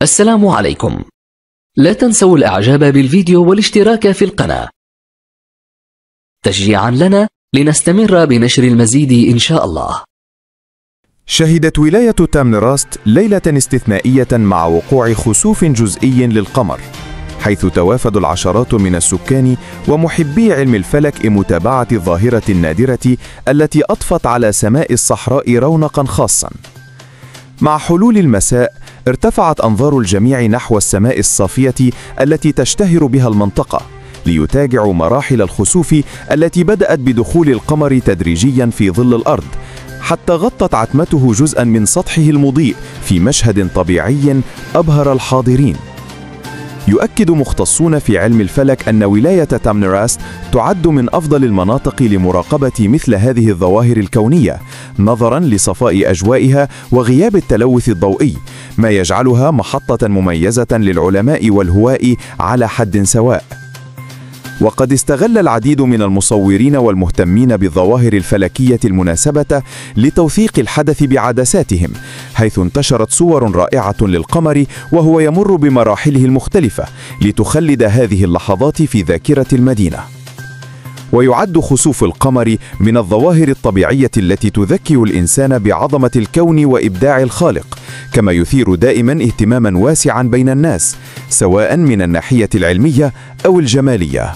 السلام عليكم. لا تنسوا الإعجاب بالفيديو والاشتراك في القناة تشجيعا لنا لنستمر بنشر المزيد إن شاء الله. شهدت ولاية تامنراست ليلة استثنائية مع وقوع خسوف جزئي للقمر، حيث توافد العشرات من السكان ومحبي علم الفلك لمتابعة الظاهرة النادرة التي أضفت على سماء الصحراء رونقا خاصا. مع حلول المساء ارتفعت أنظار الجميع نحو السماء الصافية التي تشتهر بها المنطقة، ليتاجعوا مراحل الخسوف التي بدأت بدخول القمر تدريجيا في ظل الأرض، حتى غطت عتمته جزءا من سطحه المضيء في مشهد طبيعي أبهر الحاضرين. يؤكد مختصون في علم الفلك أن ولاية تامنراست تعد من أفضل المناطق لمراقبة مثل هذه الظواهر الكونية، نظرا لصفاء أجوائها وغياب التلوث الضوئي، ما يجعلها محطة مميزة للعلماء والهواة على حد سواء. وقد استغل العديد من المصورين والمهتمين بالظواهر الفلكية المناسبة لتوثيق الحدث بعدساتهم، حيث انتشرت صور رائعة للقمر وهو يمر بمراحله المختلفة لتخلد هذه اللحظات في ذاكرة المدينة. ويعد خسوف القمر من الظواهر الطبيعية التي تذكر الإنسان بعظمة الكون وإبداع الخالق، كما يثير دائما اهتماما واسعا بين الناس، سواء من الناحية العلمية أو الجمالية.